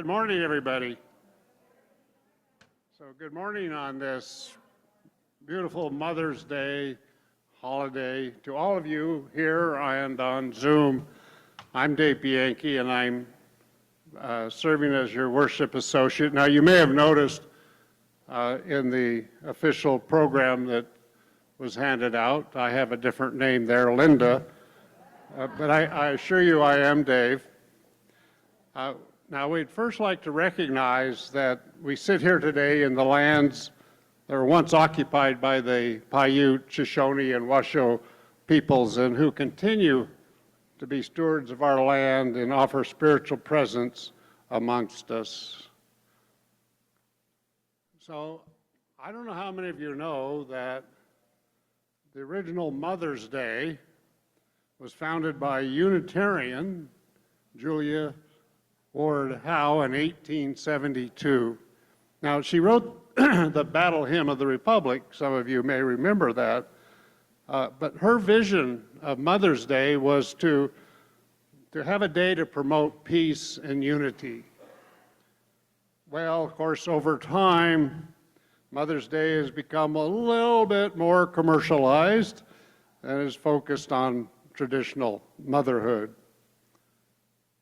Good morning, everybody. So good morning on this beautiful Mother's Day holiday to all of you here and on Zoom. I'm Dave Bianchi, and I'm serving as your worship associate. Now, you may have noticed in the official program that was handed out, I have a different name there, Linda, but I assure you I am Dave. Now, we'd first like to recognize that we sit here today in the lands that were once occupied by the Paiute, Shoshone, and Washoe peoples, and who continue to be stewards of our land and offer spiritual presence amongst us. So, I don't know how many of you know that the original Mother's Day was founded by Unitarian Julia Ward Howe in 1872. Now, she wrote the Battle Hymn of the Republic. Some of you may remember that. But her vision of Mother's Day was to have a day to promote peace and unity. Well, of course, over time, Mother's Day has become a little bit more commercialized and is focused on traditional motherhood.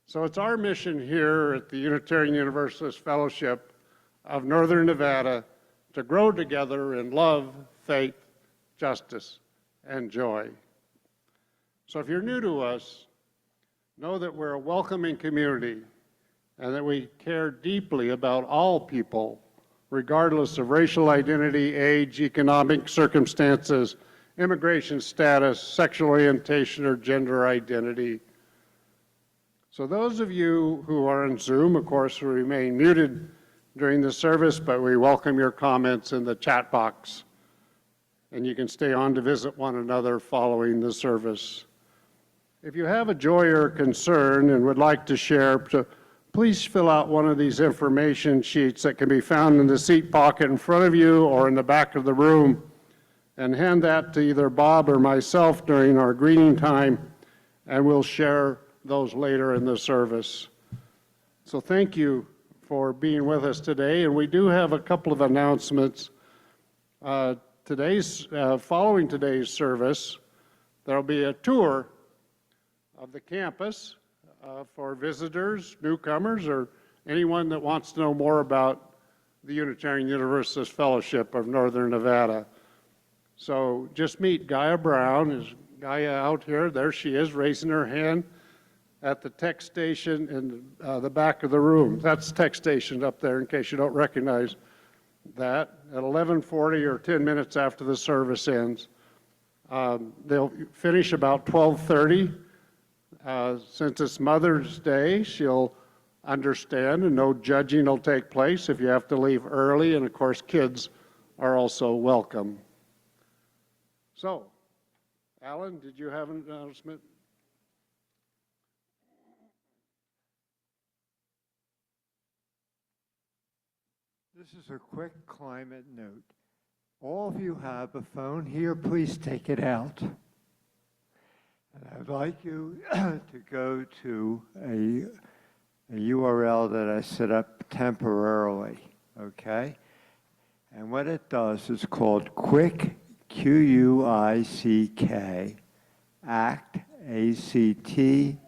So it's our mission here at the Unitarian Universalist Fellowship of Northern Nevada to grow together in love, faith, justice, and joy. So if you're new to us, know that we're a welcoming community and that we care deeply about all people, regardless of racial identity, age, economic circumstances, immigration status, sexual orientation, or gender identity. So those of you who are on Zoom, of course, will remain muted during the service, but we welcome your comments in the chat box. And you can stay on to visit one another following the service. If you have a joy or concern and would like to share, please fill out one of these information sheets that can be found in the seat pocket in front of you or in the back of the room, and hand that to either Bob or myself during our greeting time, and we'll share those later in the service. So thank you for being with us today, and we do have a couple of announcements. Following today's service, there'll be a tour of the campus for visitors, newcomers, or anyone that wants to know more about the Unitarian Universalist Fellowship of Northern Nevada. So just meet Gaia Brown. Is Gaia out here? There she is, raising her hand at the tech station in the back of the room. That's the tech station up there in case you don't recognize that. At 11:40 or 10 minutes after the service ends. They'll finish about 12:30. Since it's Mother's Day, she'll understand and no judging will take place if you have to leave early, and of course kids are also welcome. So, Alan, did you have an announcement? This is a quick climate note. All of you have a phone here, please take it out. And I'd like you to go to a URL that I set up temporarily, okay? And what it does is called Quick, Q-U-I-C-K, ACT.org.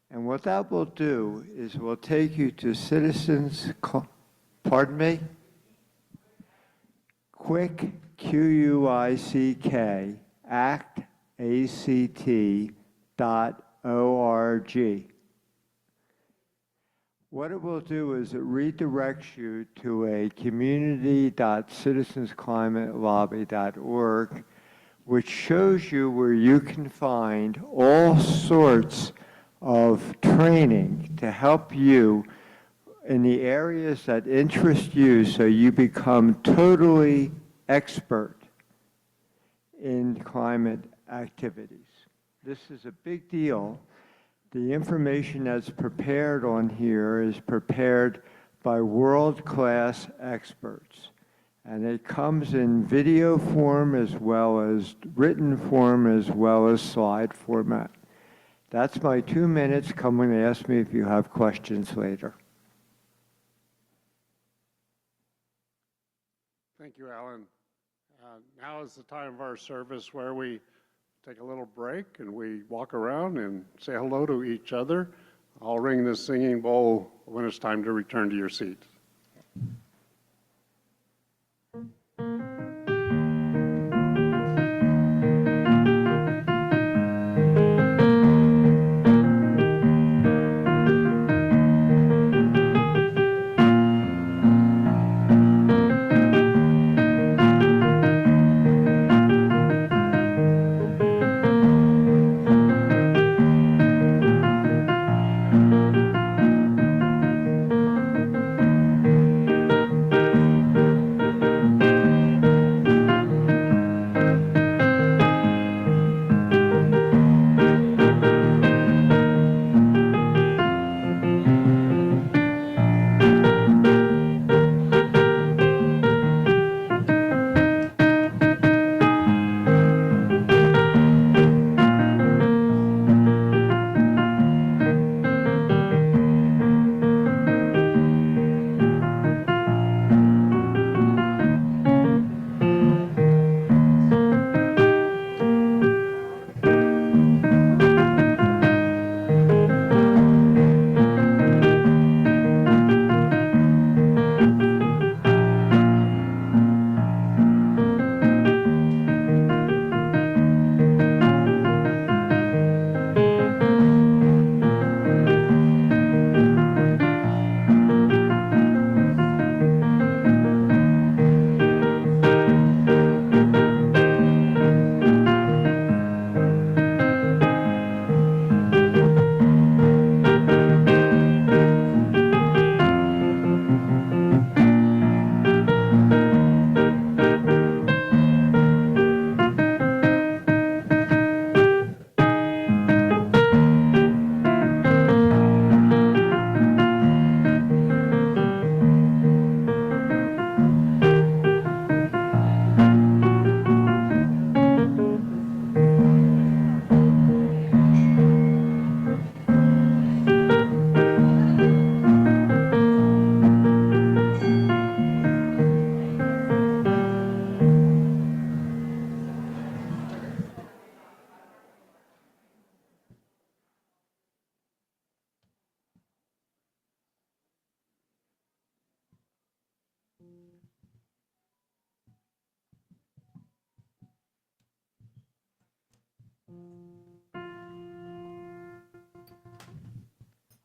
And what that will do is will take you to Quick, Q-U-I-C-K, ACT.org. What it will do is it redirects you to a community.citizensclimatelobby.org, which shows you where you can find all sorts of training to help you in the areas that interest you so you become totally expert in climate activities. This is a big deal. The information that's prepared on here is prepared by world-class experts. And it comes in video form as well as written form as well as slide format. That's my 2 minutes. Come and ask me if you have questions later. Thank you, Alan. Now is the time of our service where we take a little break and we walk around and say hello to each other. I'll ring the singing bowl when it's time to return to your seat.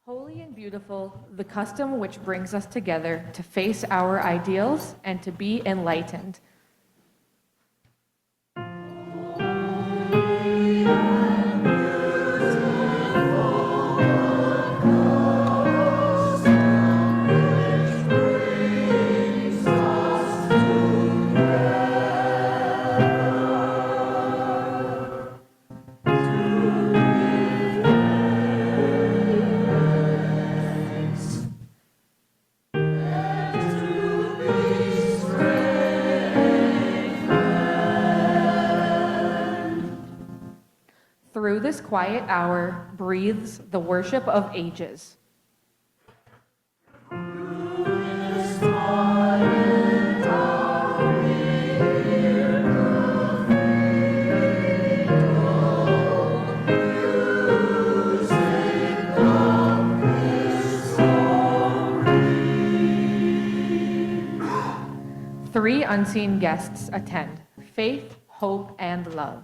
Holy and beautiful, the custom which brings us together to face our ideals and to be enlightened. Through this quiet hour breathes the worship of ages. Three unseen guests attend: faith, hope, and love.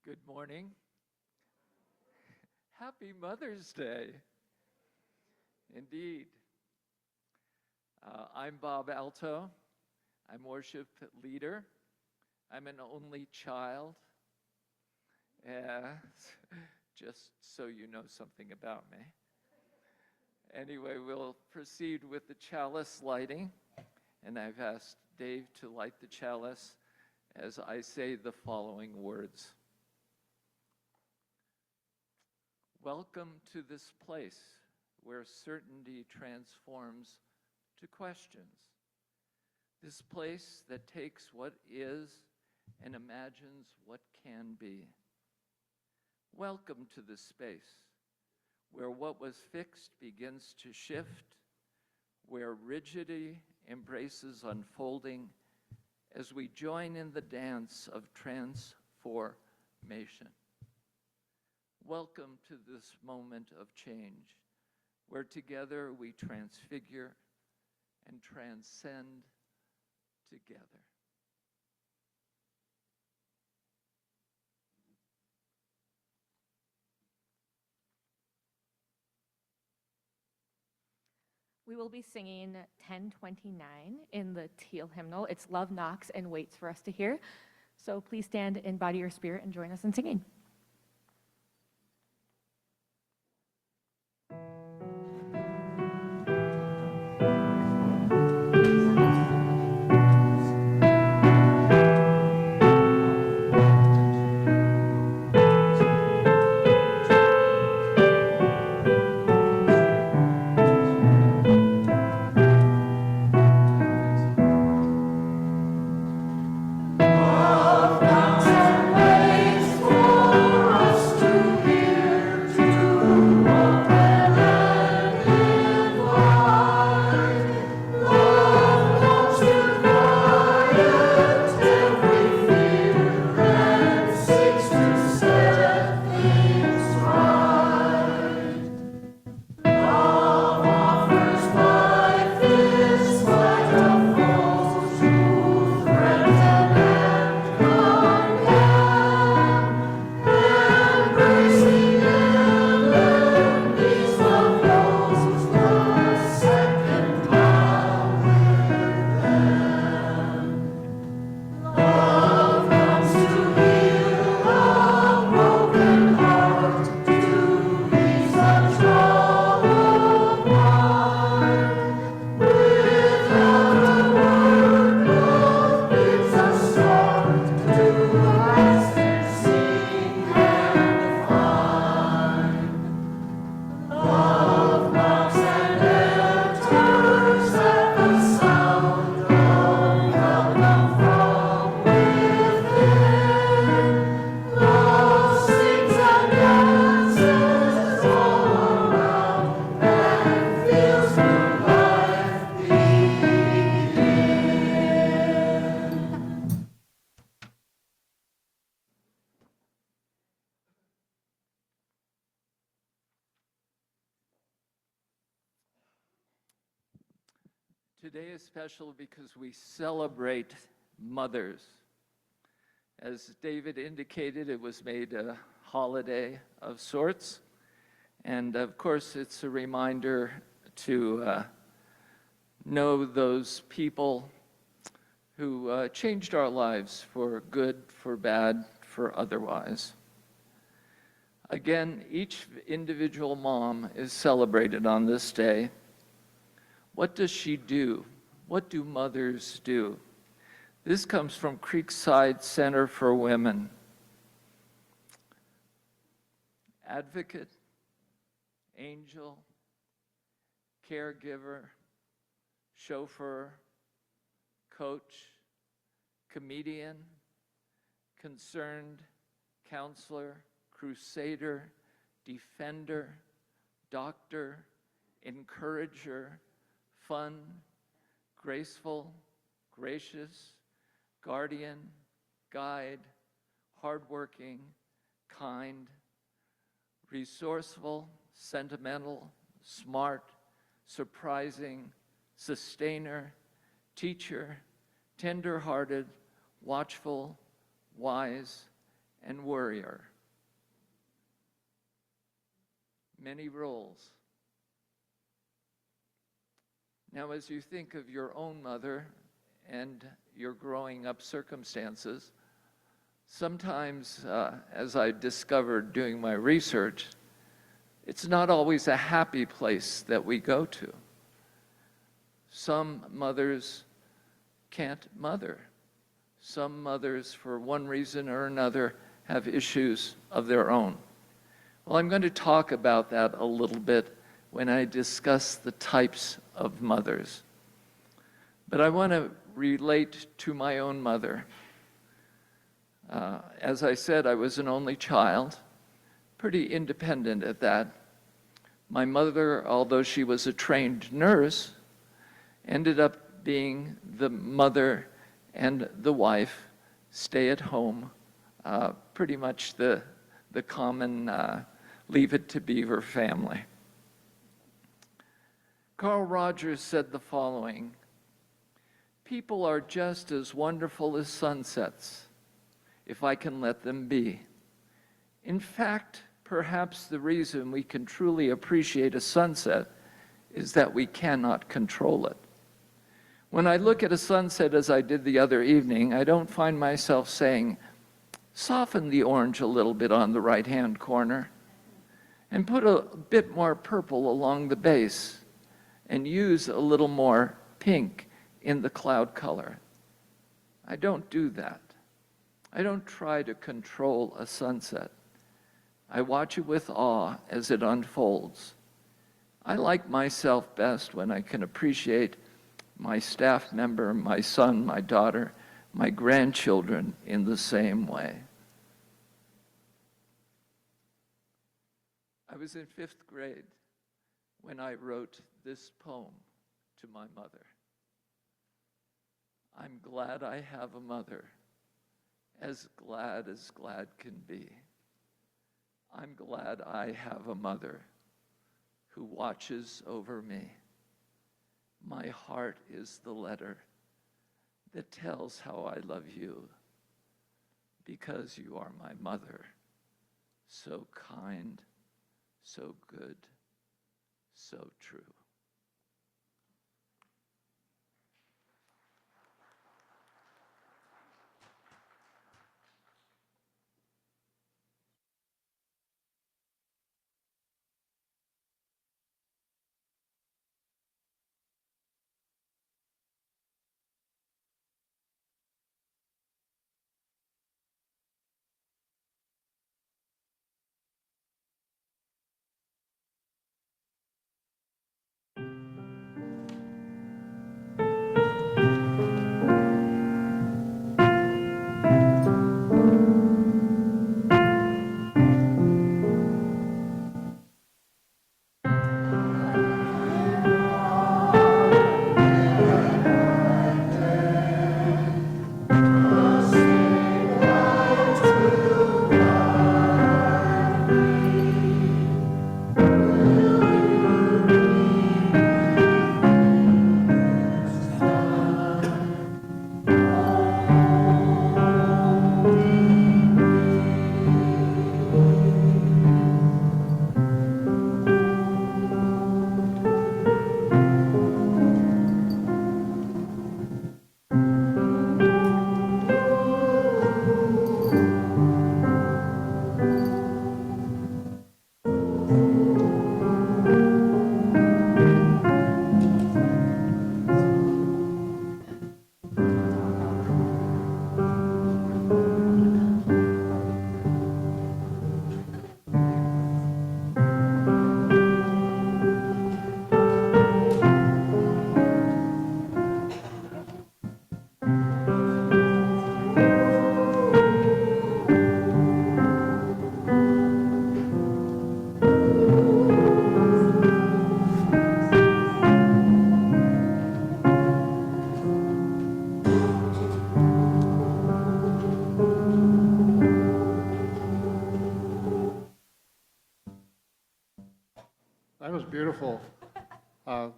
Good morning. Happy Mother's Day. Indeed. I'm Bob Alto. I'm worship leader. I'm an only child. just so you know something about me. Anyway, we'll proceed with the chalice lighting, and I've asked Dave to light the chalice as I say the following words. Welcome to this place where certainty transforms to questions. This place that takes what is and imagines what can be. Welcome to this space where what was fixed begins to shift, where rigidity embraces unfolding as we join in the dance of transformation. Welcome to this moment of change, where together we transfigure and transcend together. We will be singing 1029 in the teal hymnal. It's Love Knocks and Waits for us to hear. So please stand in body or spirit and join us in singing. Today is special because we celebrate mothers. As David indicated, it was made a holiday of sorts. And of course, it's a reminder to know those people who changed our lives for good, for bad, for otherwise. Again, each individual mom is celebrated on this day. What does she do? What do mothers do? This comes from Creekside Center for Women. Advocate, angel, caregiver, chauffeur, coach, comedian, concerned, counselor, crusader, defender, doctor, encourager, fun, graceful, gracious, guardian, guide, hardworking, kind, resourceful, sentimental, smart, surprising, sustainer, teacher, tender-hearted, watchful, wise, and worrier. Many roles. Now, as you think of your own mother and your growing up circumstances, Sometimes, as I discovered doing my research, it's not always a happy place that we go to. Some mothers can't mother. Some mothers, for one reason or another, have issues of their own. Well, I'm going to talk about that a little bit when I discuss the types of mothers. But I want to relate to my own mother. As I said, I was an only child, pretty independent at that. My mother, although she was a trained nurse, ended up being the mother and the wife, stay at home, pretty much the common leave it to beaver family. Carl Rogers said the following: "People are just as wonderful as sunsets, if I can let them be. In fact, perhaps the reason we can truly appreciate a sunset is that we cannot control it. When I look at a sunset as I did the other evening, I don't find myself saying, 'Soften the orange a little bit on the right-hand corner, and put a bit more purple along the base, and use a little more pink in the cloud color.' I don't do that. I don't try to control a sunset. I watch it with awe as it unfolds. I like myself best when I can appreciate my staff member, my son, my daughter, my grandchildren in the same way." I was in 5th grade when I wrote this poem to my mother. "I'm glad I have a mother, as glad can be. I'm glad I have a mother who watches over me. My heart is the letter that tells how I love you, because you are my mother, so kind, so good, so true." That was beautiful. And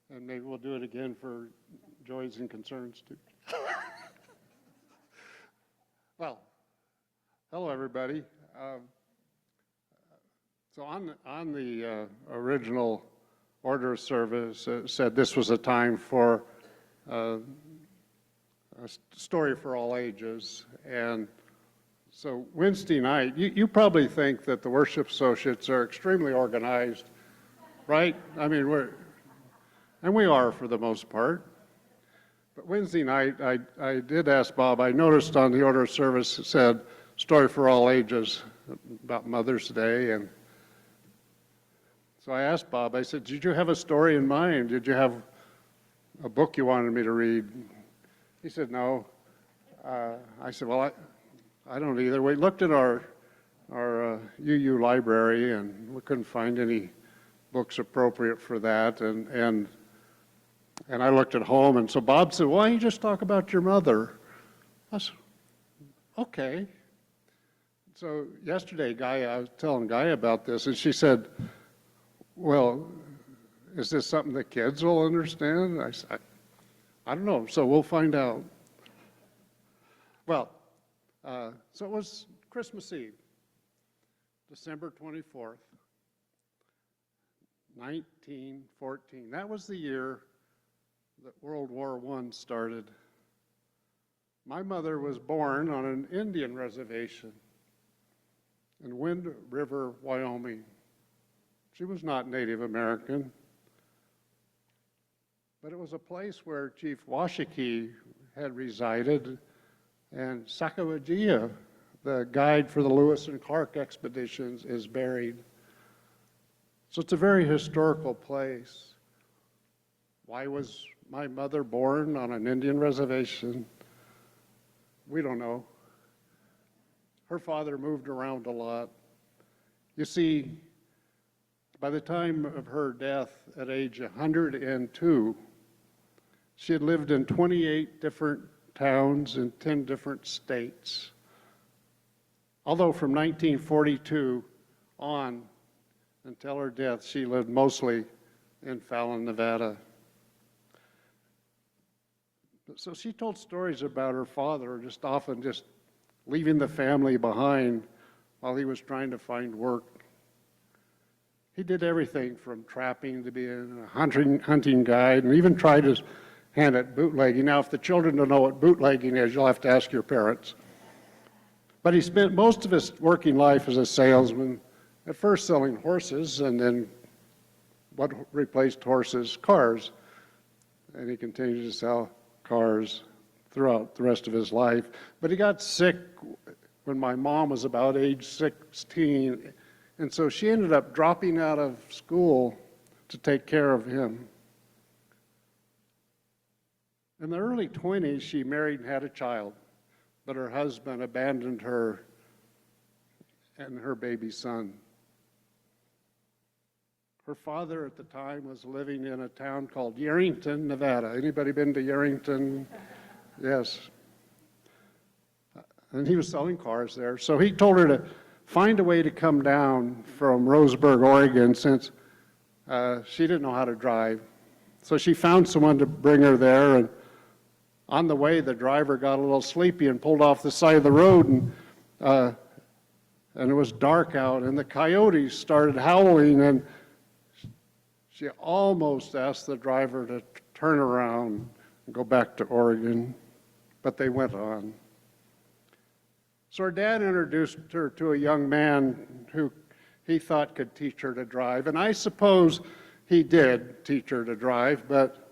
maybe we'll do it again for joys and concerns too. Well, hello everybody. So on the original order of service, it said this was a time for a story for all ages, and So Wednesday night, you probably think that the worship associates are extremely organized, right? I mean, and we are for the most part. But Wednesday night, I did ask Bob, I noticed on the order of service it said, story for all ages, about Mother's Day. And so I asked Bob, I said, did you have a story in mind? Did you have a book you wanted me to read? He said, no. I said, well, I don't either. We looked at our UU library and we couldn't find any books appropriate for that. And I looked at home, and so Bob said, why don't you just talk about your mother? I said, okay. So yesterday, I was telling Guy about this, and she said, well, is this something the kids will understand? I said, I don't know, so we'll find out. Well, so it was Christmas Eve, December 24th, 1914. That was the year that World War I started. My mother was born on an Indian reservation in Wind River, Wyoming. She was not Native American, but it was a place where Chief Washakie had resided, and Sacagawea, the guide for the Lewis and Clark expeditions, is buried. So it's a very historical place. Why was my mother born on an Indian reservation? We don't know. Her father moved around a lot. You see, by the time of her death at age 102, she had lived in 28 different towns in 10 different states. Although from 1942 on until her death, she lived mostly in Fallon, Nevada. So she told stories about her father, often leaving the family behind while he was trying to find work. He did everything from trapping to being a hunting guide, and even tried his hand at bootlegging. Now, if the children don't know what bootlegging is, you'll have to ask your parents. But he spent most of his working life as a salesman, at first selling horses, and then what replaced horses? Cars. And he continued to sell cars throughout the rest of his life. But he got sick when my mom was about age 16, and so she ended up dropping out of school to take care of him. In the early 20s, she married and had a child, but her husband abandoned her and her baby son. Her father at the time was living in a town called Yerington, Nevada. Anybody been to Yerington? Yes. And he was selling cars there. So he told her to find a way to come down from Roseburg, Oregon, since she didn't know how to drive. So she found someone to bring her there, and on the way, the driver got a little sleepy and pulled off the side of the road, and it was dark out, and the coyotes started howling, and she almost asked the driver to turn around and go back to Oregon, but they went on. So her dad introduced her to a young man who he thought could teach her to drive, and I suppose he did teach her to drive, but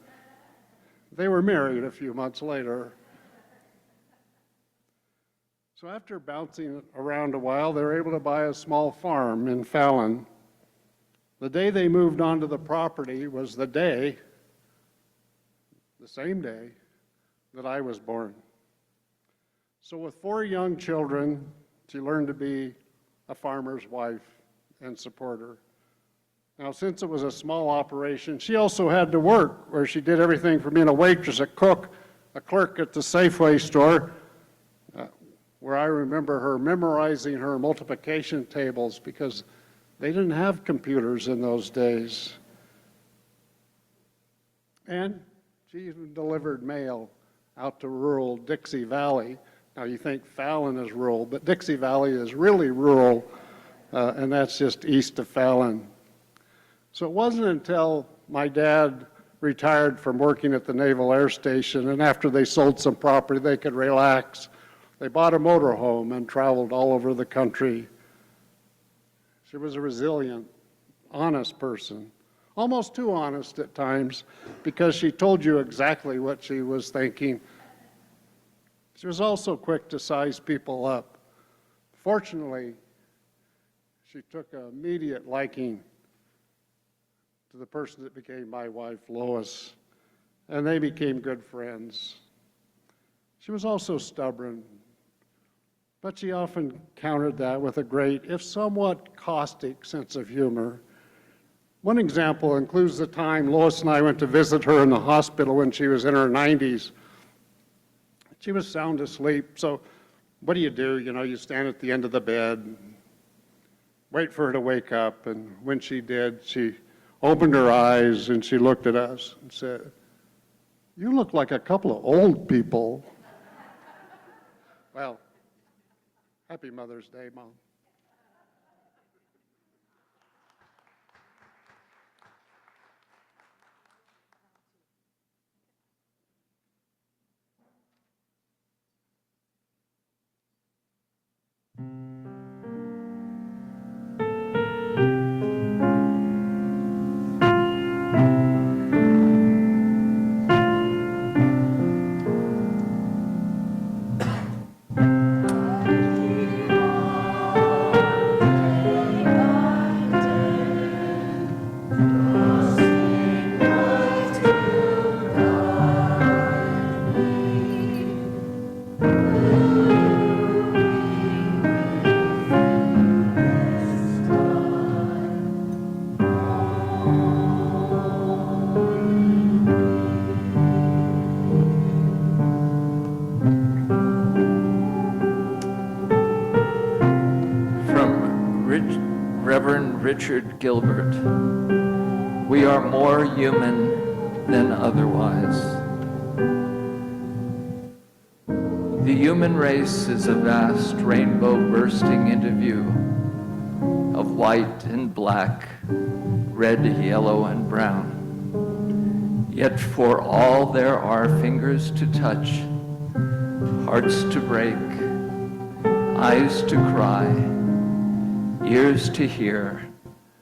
they were married a few months later. So after bouncing around a while, they were able to buy a small farm in Fallon. The day they moved onto the property was the same day that I was born. So with 4 young children, she learned to be a farmer's wife and supporter. Now, since it was a small operation, she also had to work, where she did everything from being a waitress, a cook, a clerk at the Safeway store, where I remember her memorizing her multiplication tables because they didn't have computers in those days. And she even delivered mail out to rural Dixie Valley. Now, you think Fallon is rural, but Dixie Valley is really rural, and that's just east of Fallon. So it wasn't until my dad retired from working at the Naval Air Station, and after they sold some property, they could relax, They bought a motorhome and traveled all over the country. She was a resilient, honest person, almost too honest at times, because she told you exactly what she was thinking. She was also quick to size people up. Fortunately, she took an immediate liking to the person that became my wife, Lois, and they became good friends. She was also stubborn, but she often countered that with a great, if somewhat caustic, sense of humor. One example includes the time Lois and I went to visit her in the hospital when she was in her 90s. She was sound asleep, so what do? You stand at the end of the bed, wait for her to wake up, and when she did, she opened her eyes and she looked at us and said, "You look like a couple of old people." Well, happy Mother's Day, Mom. Reverend Richard Gilbert, we are more human than otherwise. The human race is a vast rainbow bursting into view of white and black, red, yellow, and brown. Yet for all there are fingers to touch, hearts to break, eyes to cry, ears to hear,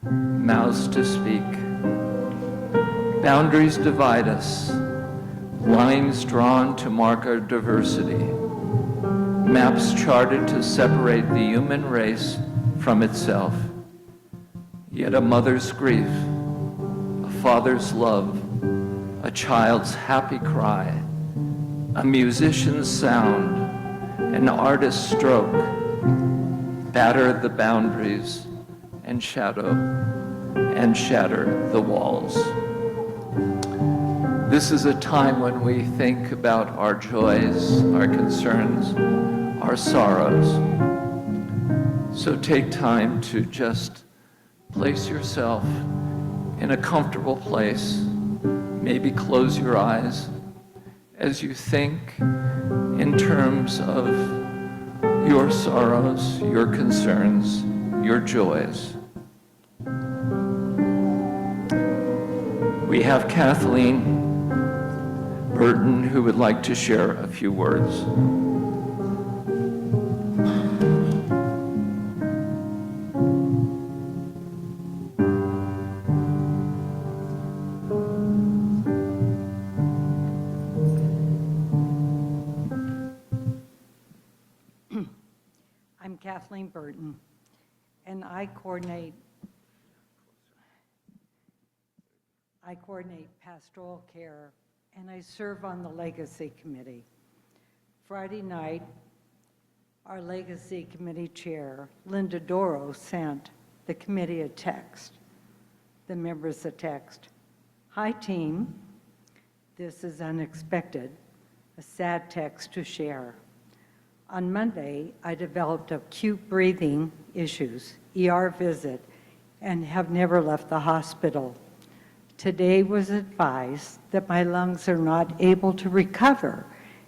mouths to speak. Boundaries divide us, lines drawn to mark our diversity, maps charted to separate the human race from itself. Yet a mother's grief, a father's love, a child's happy cry, a musician's sound, an artist's stroke, batter the boundaries and shatter the walls. This is a time when we think about our joys, our concerns, our sorrows. So take time to just place yourself in a comfortable place. Maybe close your eyes as you think in terms of your sorrows, your concerns, your joys. We have Kathleen Burton who would like to share a few words. I'm Kathleen Burton, and I coordinate pastoral care, and I serve on the Legacy Committee. Friday night, our Legacy Committee Chair, Linda Doro, sent the committee a text, the members a text. "Hi team, this is unexpected, a sad text to share. On Monday, I developed acute breathing issues, ER visit, and have never left the hospital. Today was advised that my lungs are not able to recover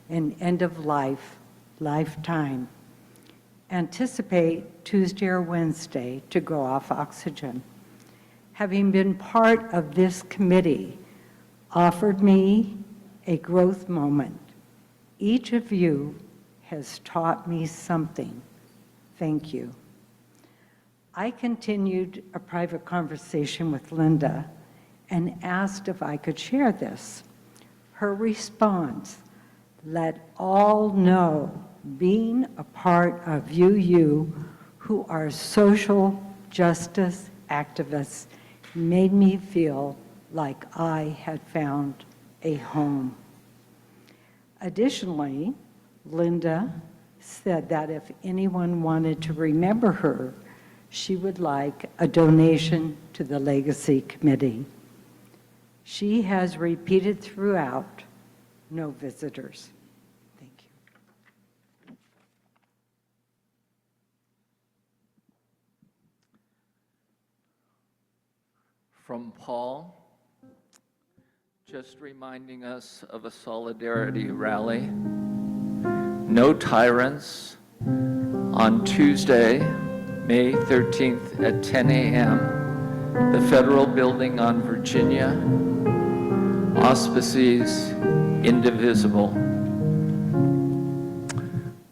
in end of lifetime. Anticipate Tuesday or Wednesday to go off oxygen. Having been part of this committee offered me a growth moment. Each of you has taught me something. Thank you. I continued a private conversation with Linda and asked if I could share this. Her response, "Let all know, being a part of you who are social justice activists made me feel like I had found a home." Additionally, Linda said that if anyone wanted to remember her, she would like a donation to the Legacy Committee. She has repeated throughout, "No visitors." Thank you. From Paul, just reminding us of a solidarity rally. No tyrants on Tuesday, May 13th at 10 a.m., the Federal Building on Virginia, auspices indivisible.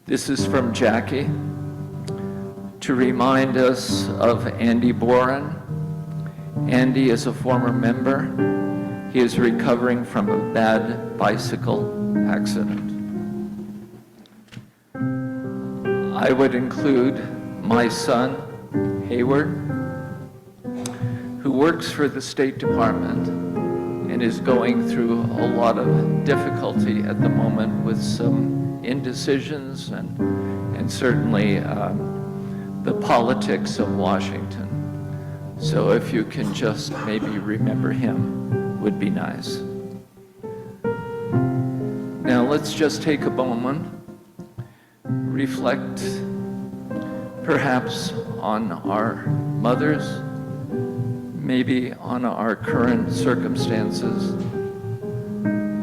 This is from Jackie to remind us of Andy Boren. Andy is a former member. He is recovering from a bad bicycle accident. I would include my son, Hayward, who works for the State Department and is going through a lot of difficulty at the moment with some indecisions and certainly the politics of Washington. So if you can just maybe remember him, would be nice. Now let's just take a moment, reflect perhaps on our mothers, maybe on our current circumstances,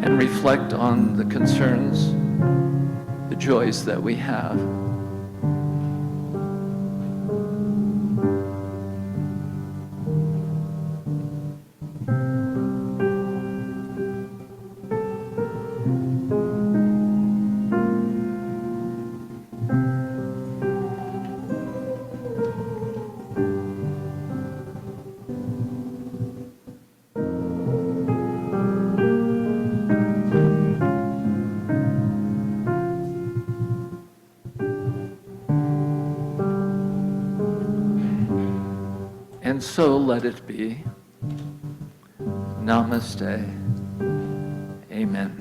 and reflect on the concerns, the joys that we have. And so let it be. Namaste. Amen.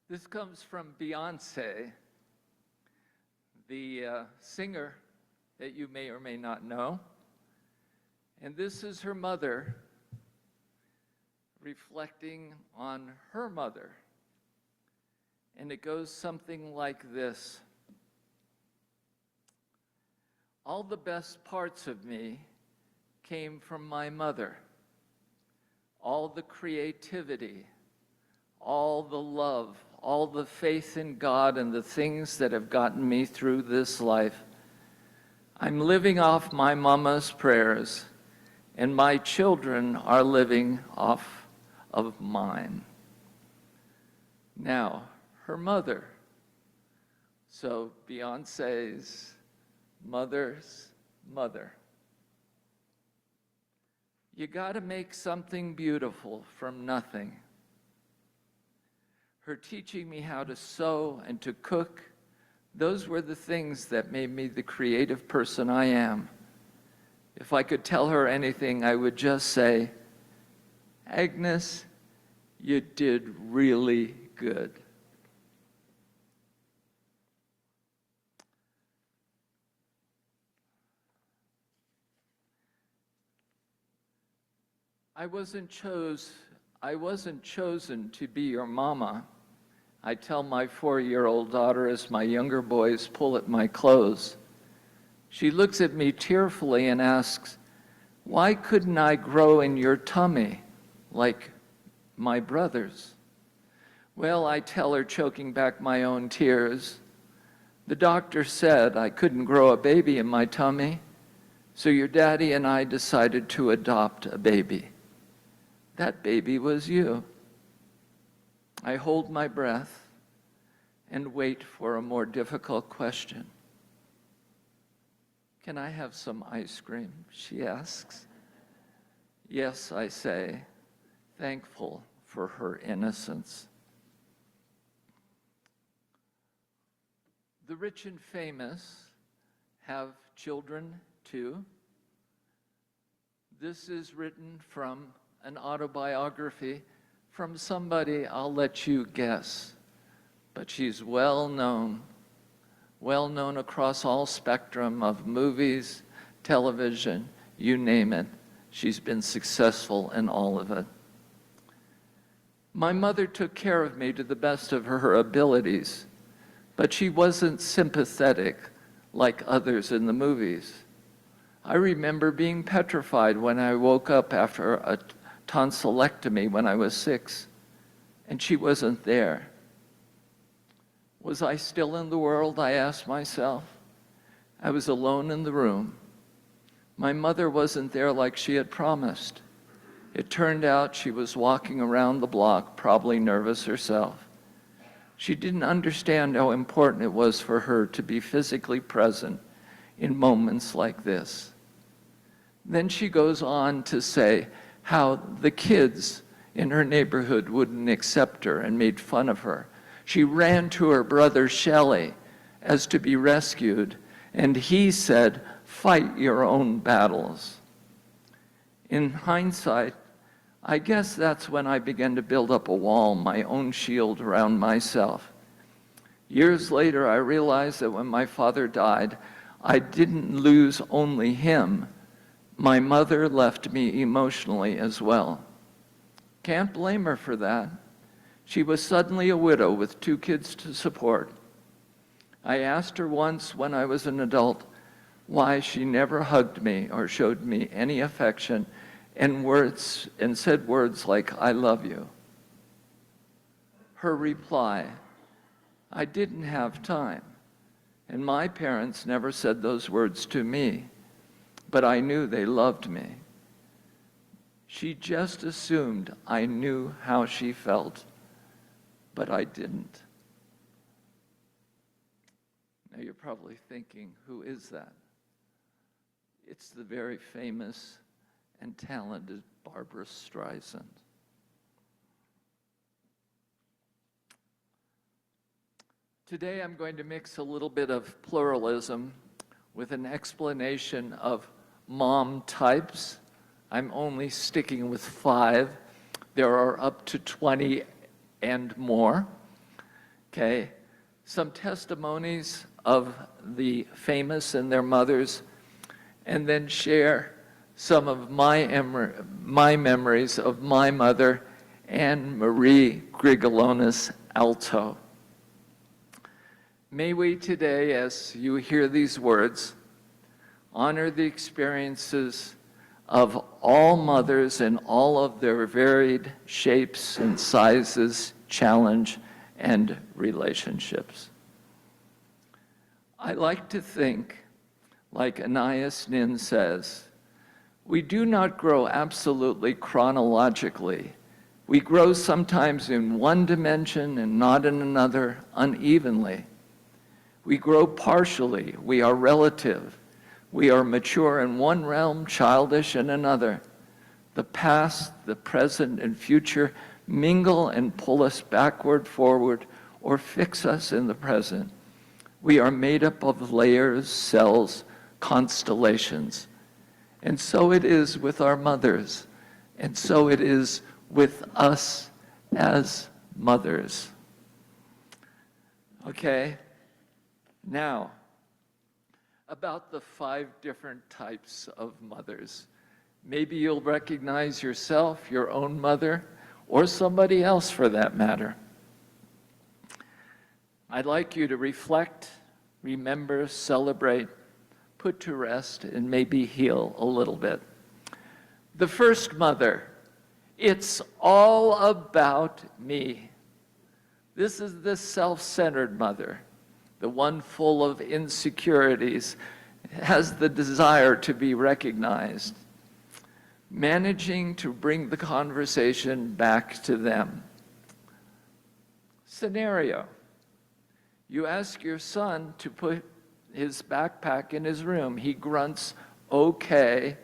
This comes from Beyonce, the singer that you may or may not know. And this is her mother reflecting on her mother. And it goes something like this. All the best parts of me came from my mother. All the creativity, all the love, all the faith in God and the things that have gotten me through this life. I'm living off my mama's prayers, and my children are living off of mine. Now, her mother. So Beyonce's mother's mother. You got to make something beautiful from nothing. Her teaching me how to sew and to cook, those were the things that made me the creative person I am. If I could tell her anything, I would just say, Agnes, you did really good. I wasn't chosen to be your mama. I tell my 4-year-old daughter as my younger boys pull at my clothes. She looks at me tearfully and asks, why couldn't I grow in your tummy like my brothers? Well, I tell her, choking back my own tears, the doctor said I couldn't grow a baby in my tummy, so your daddy and I decided to adopt a baby. That baby was you. I hold my breath and wait for a more difficult question. Can I have some ice cream? She asks. Yes, I say, thankful for her innocence. The rich and famous have children too. This is written from an autobiography from somebody I'll let you guess, but she's well known across all spectrum of movies, television, you name it. She's been successful in all of it. My mother took care of me to the best of her abilities, but she wasn't sympathetic like others in the movies. I remember being petrified when I woke up after a tonsillectomy when I was 6, and she wasn't there. Was I still in the world, I asked myself. I was alone in the room. My mother wasn't there like she had promised. It turned out she was walking around the block, probably nervous herself. She didn't understand how important it was for her to be physically present in moments like this. Then she goes on to say how the kids in her neighborhood wouldn't accept her and made fun of her. She ran to her brother Shelley as to be rescued, and he said, fight your own battles. In hindsight, I guess that's when I began to build up a wall, my own shield around myself. Years later, I realized that when my father died, I didn't lose only him. My mother left me emotionally as well. Can't blame her for that. She was suddenly a widow with 2 kids to support. I asked her once when I was an adult why she never hugged me or showed me any affection and said words like, I love you. Her reply, I didn't have time, and my parents never said those words to me, but I knew they loved me. She just assumed I knew how she felt, but I didn't. Now you're probably thinking, who is that? It's the very famous and talented Barbra Streisand. Today I'm going to mix a little bit of pluralism with an explanation of mom types. I'm only sticking with 5. There are up to 20 and more. Okay, some testimonies of the famous and their mothers, and then share some of my memories of my mother, Anne Marie Grigalonis Alto. May we today, as you hear these words, honor the experiences of all mothers in all of their varied shapes and sizes, challenge, and relationships. I like to think, like Anais Nin says, we do not grow absolutely chronologically. We grow sometimes in one dimension and not in another, unevenly. We grow partially. We are relative. We are mature in one realm, childish in another. The past, the present, and future mingle and pull us backward, forward, or fix us in the present. We are made up of layers, cells, constellations. And so it is with our mothers, and so it is with us as mothers. Okay, now, about the 5 different types of mothers. Maybe you'll recognize yourself, your own mother, or somebody else for that matter. I'd like you to reflect, remember, celebrate, put to rest, and maybe heal a little bit. The first mother, it's all about me. This is the self-centered mother, the one full of insecurities, has the desire to be recognized, managing to bring the conversation back to them. Scenario: you ask your son to put his backpack in his room. He grunts, okay,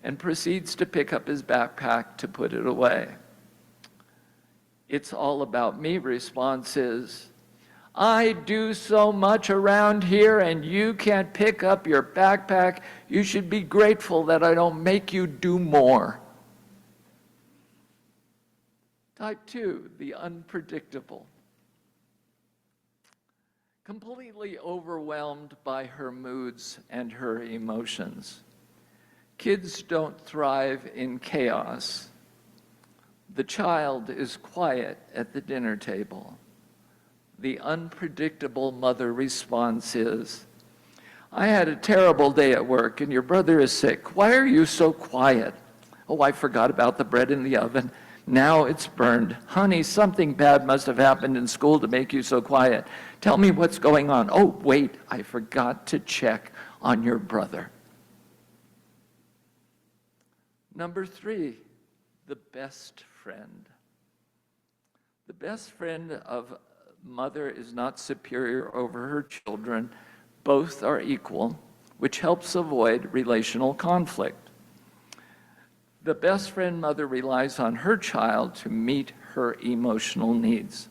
and proceeds to pick up his backpack to put it away. It's all about me response is, I do so much around here and you can't pick up your backpack. You should be grateful that I don't make you do more. Type 2, the unpredictable. Completely overwhelmed by her moods and her emotions. Kids don't thrive in chaos. The child is quiet at the dinner table. The unpredictable mother response is, I had a terrible day at work and your brother is sick. Why are you so quiet? Oh, I forgot about the bread in the oven. Now it's burned. Honey, something bad must have happened in school to make you so quiet. Tell me what's going on. Oh, wait, I forgot to check on your brother. Number 3, the best friend. The best friend of mother is not superior over her children. Both are equal, which helps avoid relational conflict. The best friend mother relies on her child to meet her emotional needs.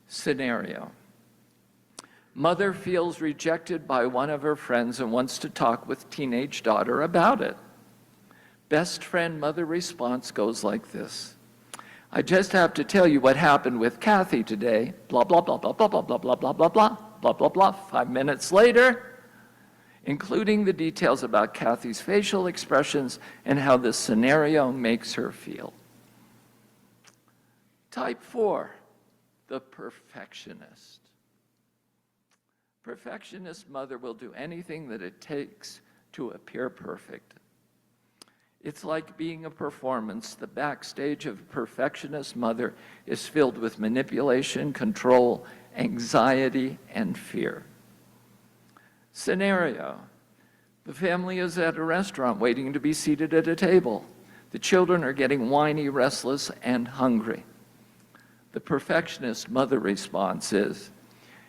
Scenario: mother feels rejected by one of her friends and wants to talk with teenage daughter about it. Best friend mother response goes like this. I just have to tell you what happened with Kathy today. Blah, blah, blah, blah, blah, blah, blah, blah, blah, blah, blah, blah, blah, blah. 5 minutes later, including the details about Kathy's facial expressions and how this scenario makes her feel. Type 4, the perfectionist. Perfectionist mother will do anything that it takes to appear perfect. It's like being a performance. The backstage of a perfectionist mother is filled with manipulation, control, anxiety, and fear. Scenario: the family is at a restaurant waiting to be seated at a table. The children are getting whiny, restless, and hungry. The perfectionist mother response is,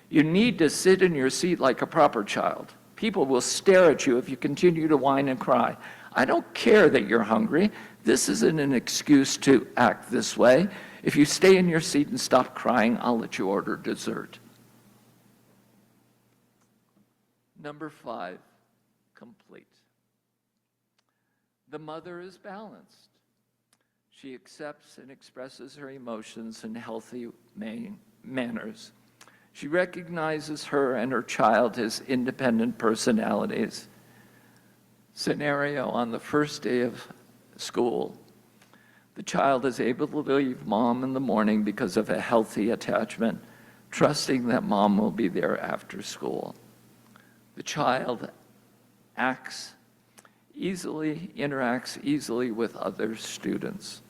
you need to sit in your seat like a proper child. People will stare at you if you continue to whine and cry. I don't care that you're hungry. This isn't an excuse to act this way. If you stay in your seat and stop crying, I'll let you order dessert. Number 5, complete. The mother is balanced. She accepts and expresses her emotions in healthy manners. She recognizes her and her child as independent personalities. Scenario: on the first day of school, the child is able to leave mom in the morning because of a healthy attachment, trusting that mom will be there after school. The child acts easily, interacts easily with other students.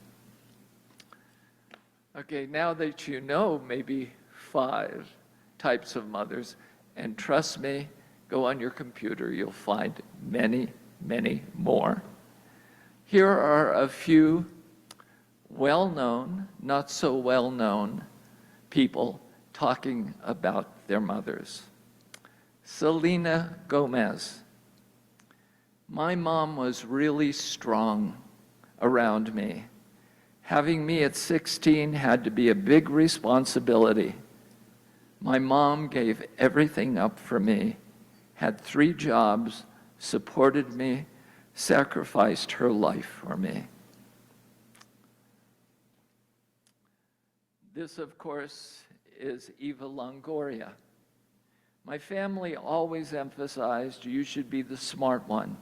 Okay, now that you know maybe 5 types of mothers, and trust me, go on your computer, you'll find many, many more. Here are a few well-known, not so well-known people talking about their mothers. Selena Gomez. My mom was really strong. around me. Having me at 16 had to be a big responsibility. My mom gave everything up for me, had 3 jobs, supported me, sacrificed her life for me. This, of course, is Eva Longoria. My family always emphasized you should be the smart one.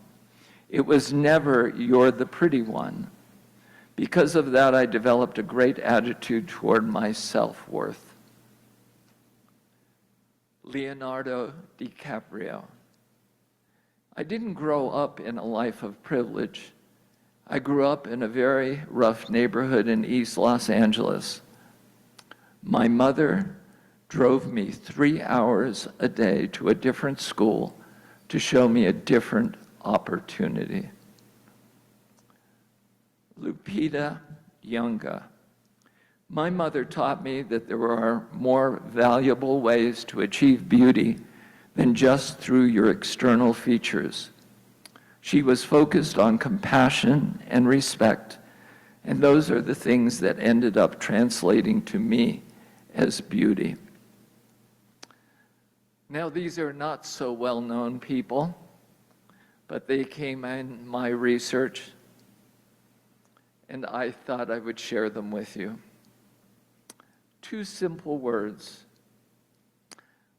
It was never you're the pretty one. Because of that, I developed a great attitude toward my self-worth. Leonardo DiCaprio. I didn't grow up in a life of privilege. I grew up in a very rough neighborhood in East Los Angeles. My mother drove me 3 hours a day to a different school to show me a different opportunity. Lupita Nyong'o. My mother taught me that there are more valuable ways to achieve beauty than just through your external features. She was focused on compassion and respect, and those are the things that ended up translating to me as beauty. Now, these are not so well-known people, but they came in my research, and I thought I would share them with you. 2 simple words.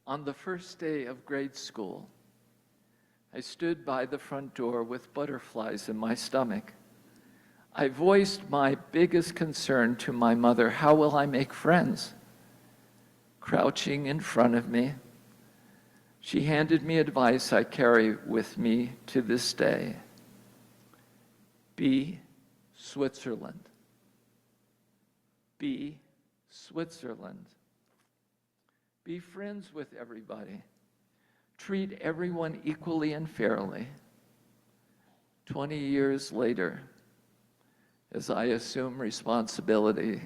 On the first day of grade school, I stood by the front door with butterflies in my stomach. I voiced my biggest concern to my mother: how will I make friends? Crouching in front of me, she handed me advice I carry with me to this day. Be Switzerland. Be Switzerland. Be friends with everybody. Treat everyone equally and fairly. 20 years later, as I assume responsibility,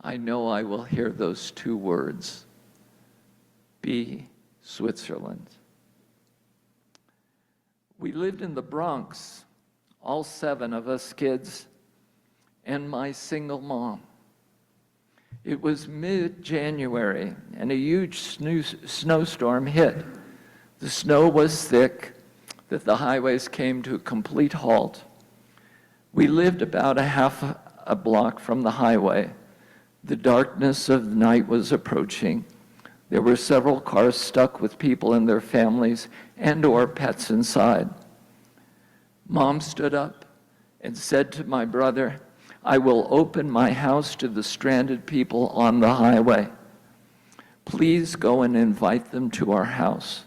I know I will hear those 2 words. Be Switzerland. We lived in the Bronx, all 7 of us kids, and my single mom. It was mid-January, and a huge snowstorm hit. The snow was thick, that the highways came to a complete halt. We lived about a half a block from the highway. The darkness of the night was approaching. There were several cars stuck with people and their families and/or pets inside. Mom stood up and said to my brother, I will open my house to the stranded people on the highway. Please go and invite them to our house.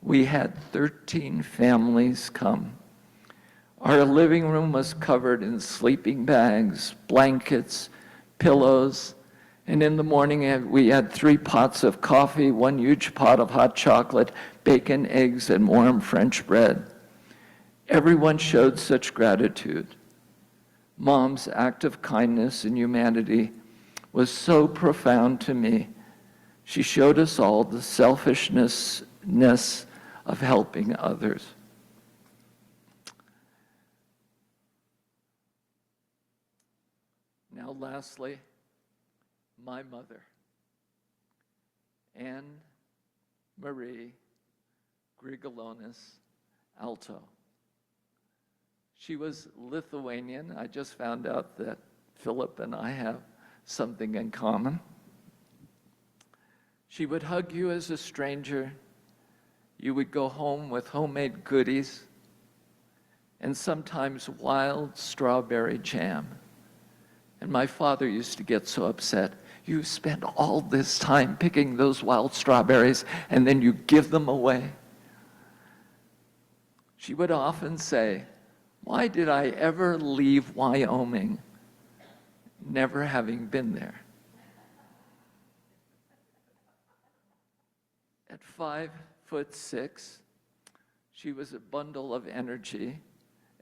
We had 13 families come. Our living room was covered in sleeping bags, blankets, pillows, and in the morning we had 3 pots of coffee, 1 huge pot of hot chocolate, bacon, eggs, and warm French bread. Everyone showed such gratitude. Mom's act of kindness and humanity was so profound to me. She showed us all the selfishness of helping others. Now, lastly, my mother, Anne Marie Grigalonis Alto. She was Lithuanian. I just found out that Philip and I have something in common. She would hug you as a stranger. You would go home with homemade goodies and sometimes wild strawberry jam. And my father used to get so upset. You spend all this time picking those wild strawberries and then you give them away. She would often say, why did I ever leave Wyoming, never having been there? At 5'6", she was a bundle of energy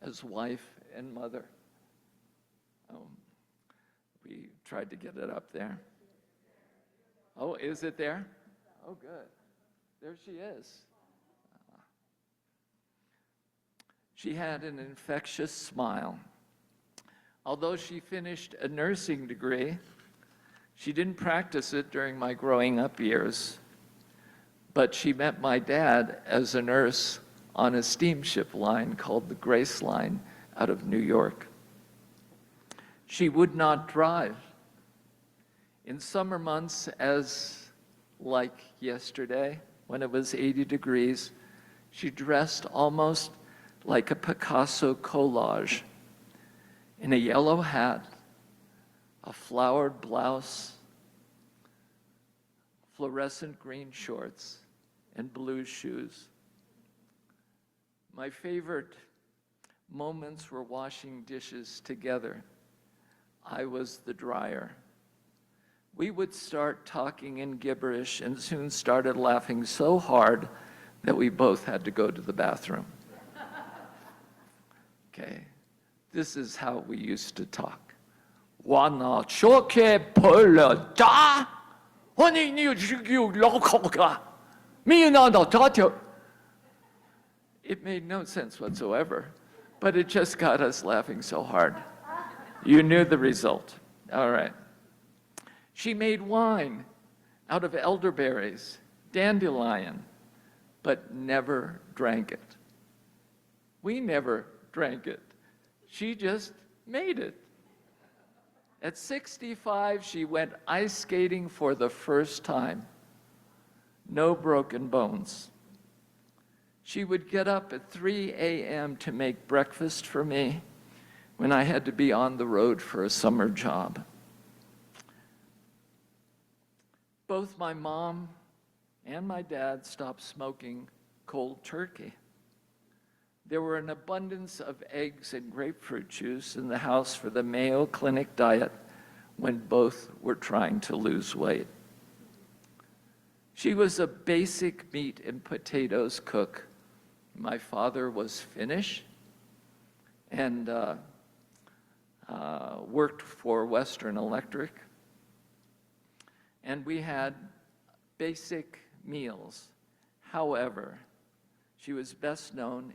as wife and mother. We tried to get it up there. Oh, is it there? Oh, good. There she is. She had an infectious smile. Although she finished a nursing degree, she didn't practice it during my growing up years, but she met my dad as a nurse on a steamship line called the Grace Line out of New York. She would not drive. In summer months, as like yesterday, when it was 80 degrees, she dressed almost like a Picasso collage in a yellow hat, a flowered blouse, fluorescent green shorts, and blue shoes. My favorite moments were washing dishes together. I was the dryer. We would start talking in gibberish and soon started laughing so hard that we both had to go to the bathroom. Okay, this is how we used to talk. It made no sense whatsoever, but it just got us laughing so hard. You knew the result. All right. She made wine out of elderberries, dandelion, but never drank it. We never drank it. She just made it. At 65, she went ice skating for the first time. No broken bones. She would get up at 3 a.m. to make breakfast for me when I had to be on the road for a summer job. Both my mom and my dad stopped smoking cold turkey. There were an abundance of eggs and grapefruit juice in the house for the Mayo Clinic diet when both were trying to lose weight. She was a basic meat and potatoes cook. My father was Finnish and worked for Western Electric. And we had basic meals. However, she was best known,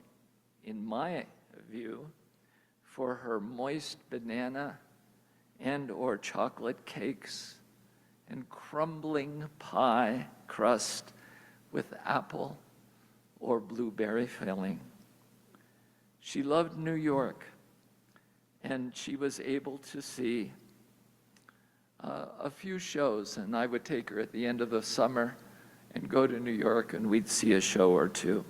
in my view, for her moist banana and or chocolate cakes and crumbling pie crust with apple or blueberry filling. She loved New York, and she was able to see a few shows, and I would take her at the end of the summer and go to New York, and we'd see a show or two.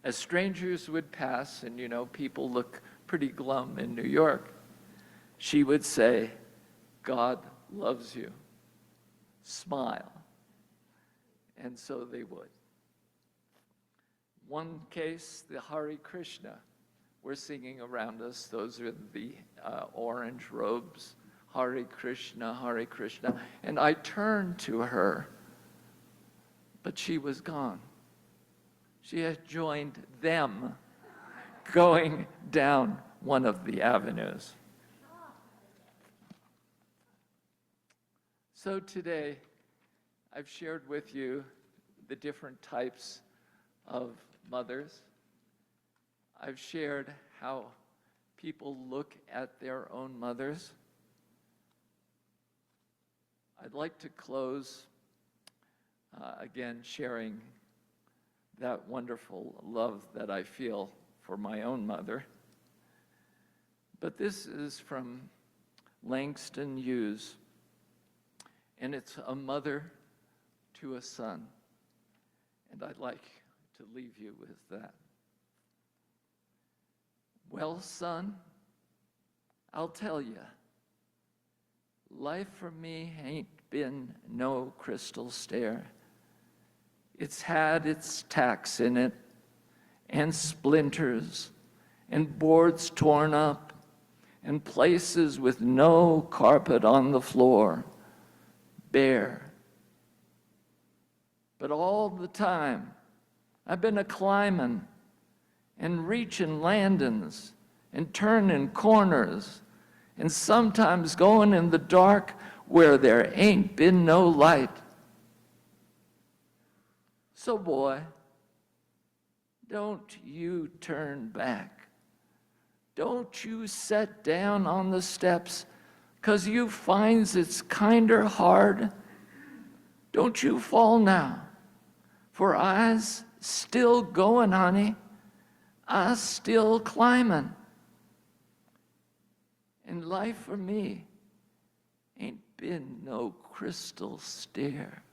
As strangers would pass, and you know, people look pretty glum in New York, she would say, "God loves you. Smile." And so they would. One case, the Hare Krishna were singing around us. Those are the orange robes. Hare Krishna, Hare Krishna. And I turned to her, but she was gone. She had joined them going down one of the avenues. So today, I've shared with you the different types of mothers. I've shared how people look at their own mothers. I'd like to close again sharing that wonderful love that I feel for my own mother. But this is from Langston Hughes, and it's a mother to a son. And I'd like to leave you with that. Well, son, I'll tell you, life for me ain't been no crystal stair. It's had its tacks in it, and splinters, and boards torn up, and places with no carpet on the floor, bare. But all the time, I've been a climbing and reaching landings and turning corners and sometimes going in the dark where there ain't been no light. So boy, don't you turn back. Don't you set down on the steps 'cause you finds it's kinder hard. Don't you fall now, for I's still going, honey. I's still climbing. And life for me ain't been no crystal stair.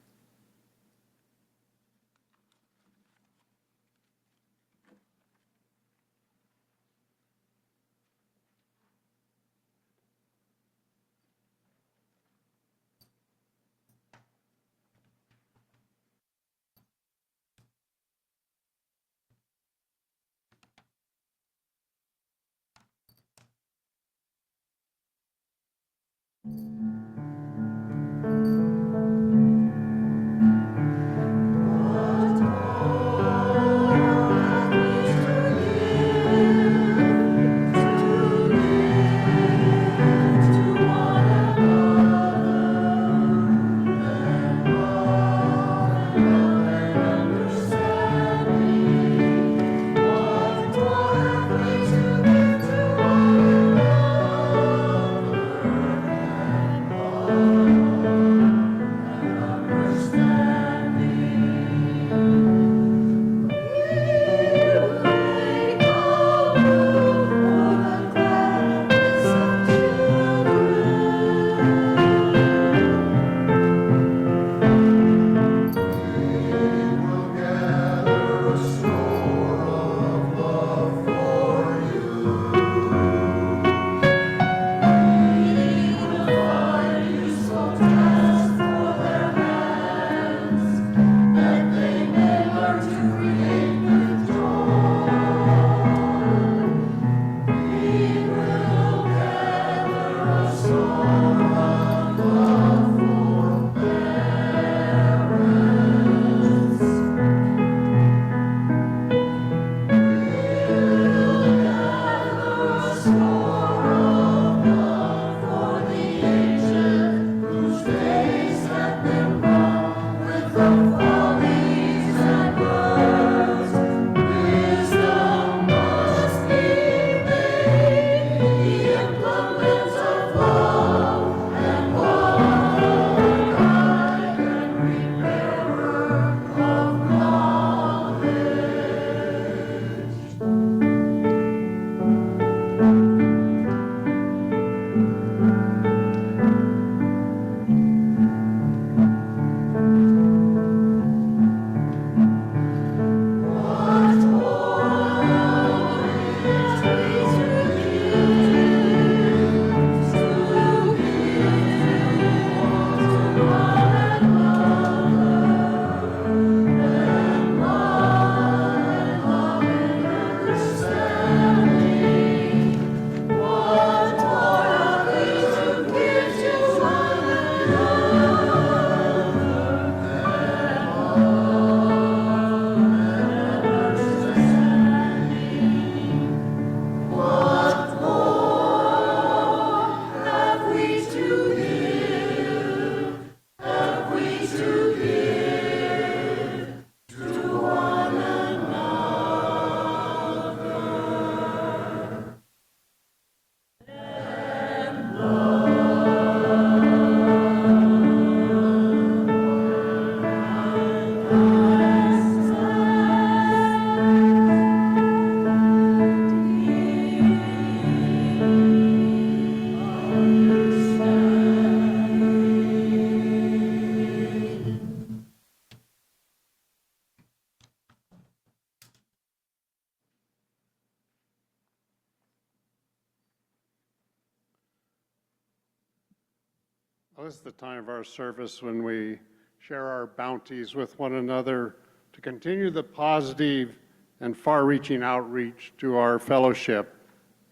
Well, this is the time of our service when we share our bounties with one another to continue the positive and far-reaching outreach to our fellowship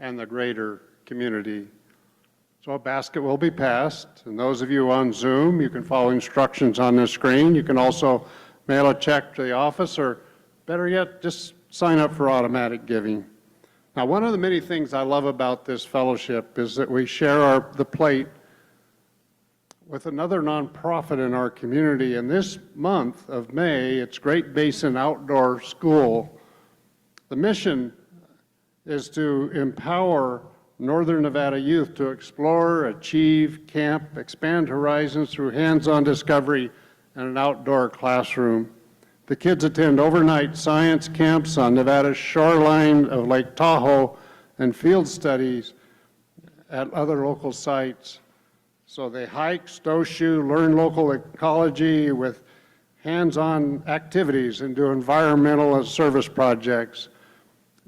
and the greater community. So a basket will be passed, and those of you on Zoom, you can follow instructions on the screen. You can also mail a check to the office, or better yet, just sign up for automatic giving. Now, one of the many things I love about this fellowship is that we share the plate with another nonprofit in our community. And this month of May, it's Great Basin Outdoor School. The mission is to empower Northern Nevada youth to explore, achieve, camp, expand horizons through hands-on discovery and an outdoor classroom. The kids attend overnight science camps on Nevada's shoreline of Lake Tahoe and field studies at other local sites. So they hike, snowshoe, learn local ecology with hands-on activities and do environmental and service projects.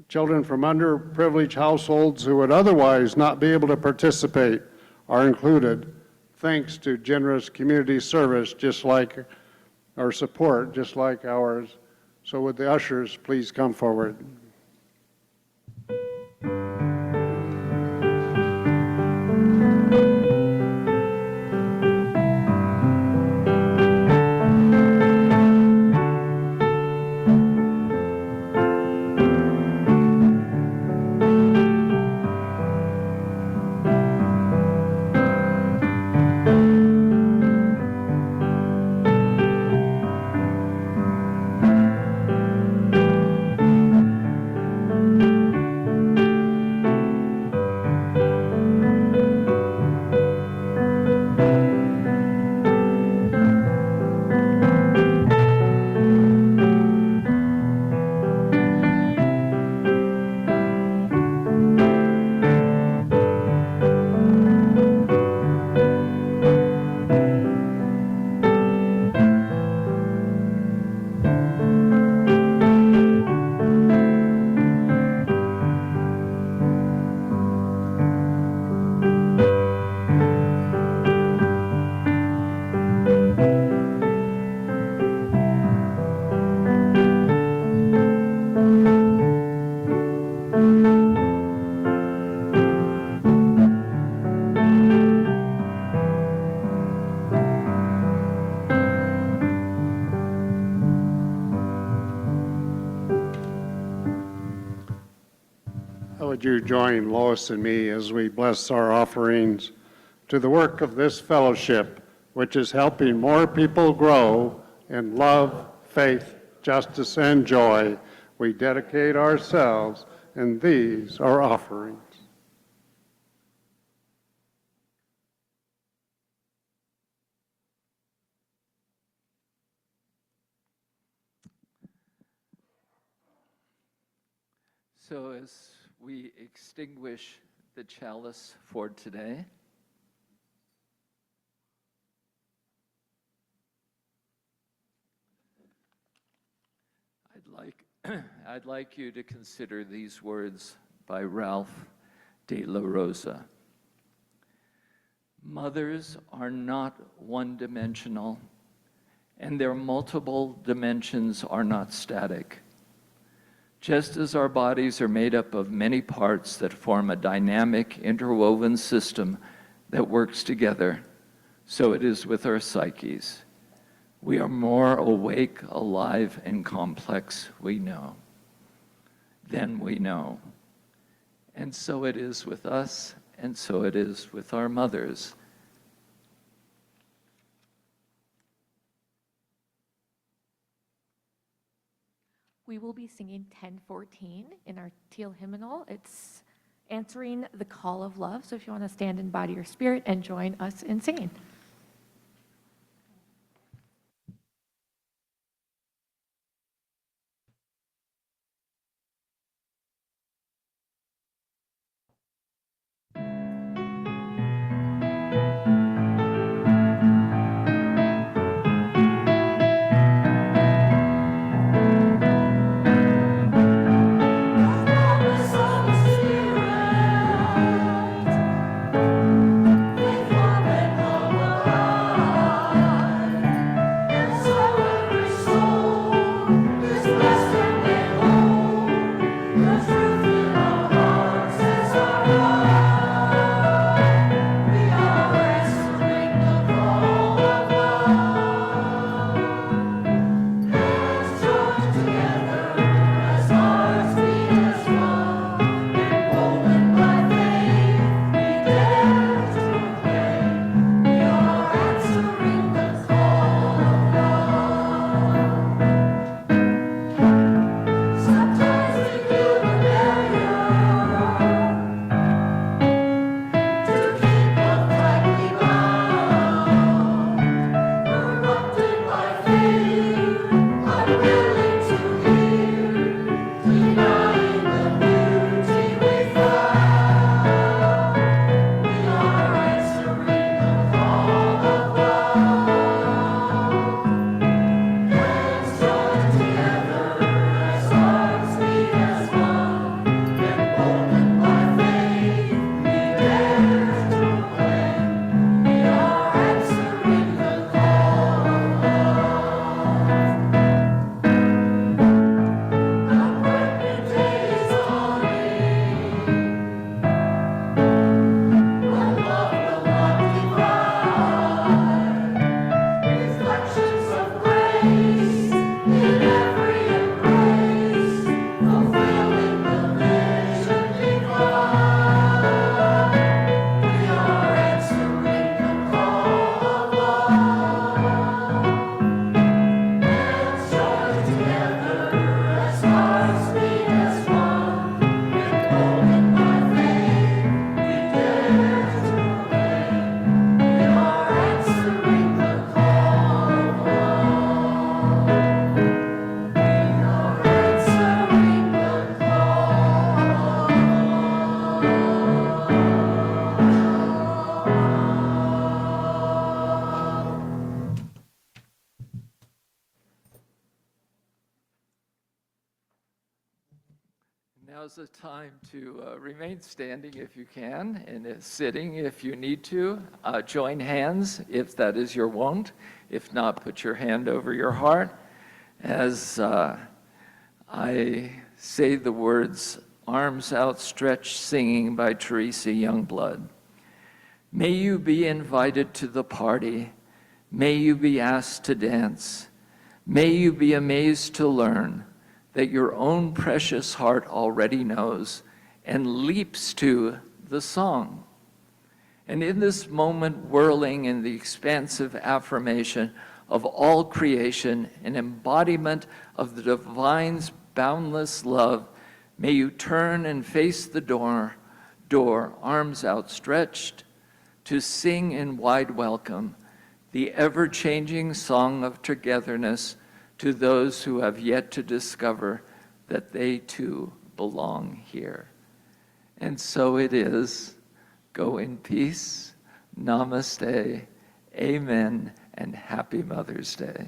Children from underprivileged households who would otherwise not be able to participate are included, thanks to generous community service just like our support, just like ours. So would the ushers please come forward? How would you join Lois and me as we bless our offerings to the work of this fellowship, which is helping more people grow in love, faith, justice, and joy? We dedicate ourselves, and these are offerings. So as we extinguish the chalice for today, I'd like you to consider these words by Ralph de la Rosa. Mothers are not one-dimensional, and their multiple dimensions are not static. Just as our bodies are made up of many parts that form a dynamic, interwoven system that works together, so it is with our psyches. We are more awake, alive, and complex, we know, than we know. And so it is with us, and so it is with our mothers. We will be singing 1014 in our teal hymnal. It's answering the call of love. So if you want to stand in body or spirit and join us in singing. With love and love. now's the time to remain standing if you can, and sitting if you need to. Join hands if that is your wont. If not, put your hand over your heart as I say the words, Arms Outstretched Singing by Teresa Youngblood. May you be invited to the party. May you be asked to dance. May you be amazed to learn that your own precious heart already knows and leaps to the song. And in this moment, whirling in the expansive affirmation of all creation, an embodiment of the divine's boundless love, may you turn and face the door, arms outstretched, to sing in wide welcome the ever-changing song of togetherness to those who have yet to discover that they too belong here. And so it is. Go in peace. Namaste. Amen. And happy Mother's Day.